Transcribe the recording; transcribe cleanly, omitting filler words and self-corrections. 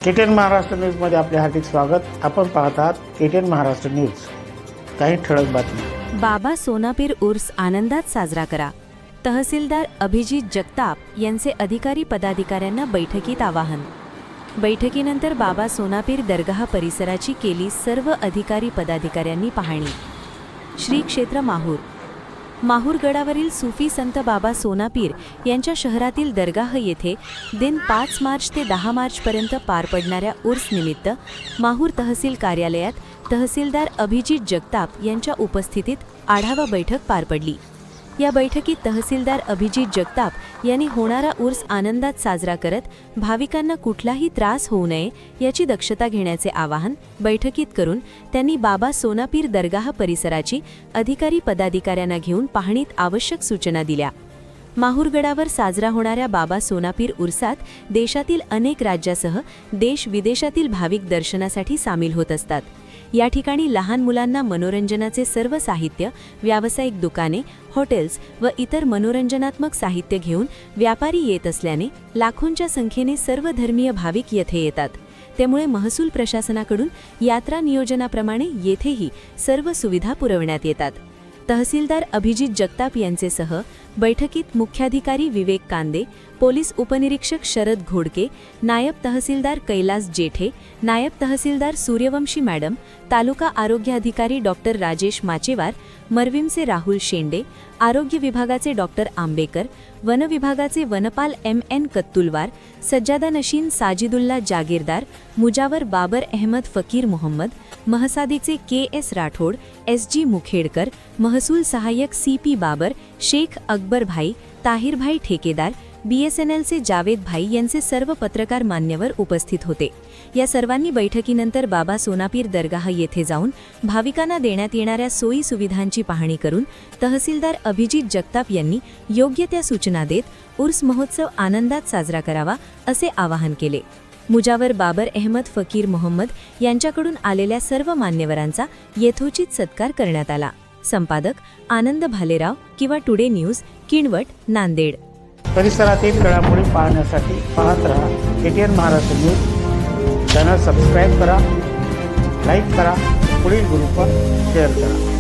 KTN Maharashtra न्यूजमध्ये आपले हार्दिक स्वागत। आपण पाहत आहात केटीएन महाराष्ट्र न्यूज। काही ठळक बातमी। बाबा सोनापीर उर्स आनंदात साजरा करा। तहसीलदार अभिजित जगताप यांचे अधिकारी पदाधिकाऱ्यांना बैठकीत आवाहन। बैठकीनंतर बाबा सोनापीर दरगाह परिसराची केली सर्व अधिकारी पदाधिकाऱ्यांनी पाहणी। श्री क्षेत्र माहूर गडावरील सुफी संत बाबा सोनापीर यांच्या शहरातील दरगाह येथे दिन 5 मार्च ते 10 मार्चपर्यंत पार पडणाऱ्या उर्स निमित्त माहूर तहसील कार्यालयात तहसीलदार अभिजित जगताप यांच्या उपस्थितीत आढावा बैठक पार पडली। या बैठकीत तहसीलदार अभिजित जगताप यांनी होणारा उर्स आनंदात साजरा करत भाविकांना कुठलाही त्रास होऊ नये याची दक्षता घेण्याचे आवाहन बैठकीत करून त्यांनी बाबा सोनापीर दरगाह परिसराची अधिकारी पदाधिकाऱ्यांना घेऊन पाहणीत आवश्यक सूचना दिल्या। माहूरगडावर साजरा होणाऱ्या बाबा सोनापीर उर्सात देशातील अनेक राज्यासह देश विदेशातील भाविक दर्शनासाठी सामील होत असतात। या ठिकाणी लहान मुलांना मनोरंजनाचे सर्व साहित्य, व्यावसायिक दुकाने, हॉटेल्स व इतर मनोरंजनात्मक साहित्य घेऊन व्यापारी येत असल्याने लाखोंच्या संख्येने सर्व धर्मीय भाविक येथे येतात। त्यामुळे महसूल प्रशासनाकडून यात्रा नियोजनाप्रमाणे येथेही सर्व सुविधा पुरवण्यात येतात। तहसीलदार अभिजित जगताप यांचेसह बैठकीत मुख्याधिकारी विवेक कांदे, पोलीस उपनिरीक्षक शरद घोडके, नायब तहसीलदार कैलास जेठे, नायब तहसीलदार सूर्यवंशी मॅडम, तालुका आरोग्य अधिकारी डॉक्टर राजेश माचेवार, मरविमचे राहुल शेंडे, आरोग्य विभागाचे डॉक्टर आंबेकर, वन विभागाचे वनपाल MN कत्तुलवार, सज्जादा नशीन साजिदुल्ला जागीरदार, मुजावर बाबर अहमद फकीर मोहम्मद, महसादीचे KS राठोड, SG मुखेडकर, महसूल सहाय्यक CP बाबर, शेख अकबर भाई, ताहिर भाई ठेकेदार, BSNLचे जावेद भाई यांचे सर्व पत्रकार मान्यवर उपस्थित होते। या सर्वांनी बैठकीनंतर बाबा सोनापीर दरगाह येथे जाऊन भाविकांना देण्यात येणाऱ्या सोयी सुविधांची पाहणी करून तहसीलदार अभिजित जगताप यांनी योग्य त्या सूचना देत उर्स महोत्सव आनंदात साजरा करावा असे आवाहन केले। मुजावर बाबर अहमद फकीर मोहम्मद यांच्याकडून आलेल्या सर्व मान्यवरांचा यथोचित सत्कार करण्यात आला। संपादक आनंद भालेराव किंवा टुडे न्यूज, किणवट, नांदेड। परिसरातील घडामोडी पाहण्यासाठी पाहत रहा KTN Maharashtra news. Channel subscribe करा, लाईक करा, पुढील ग्रुपवर शेअर करा।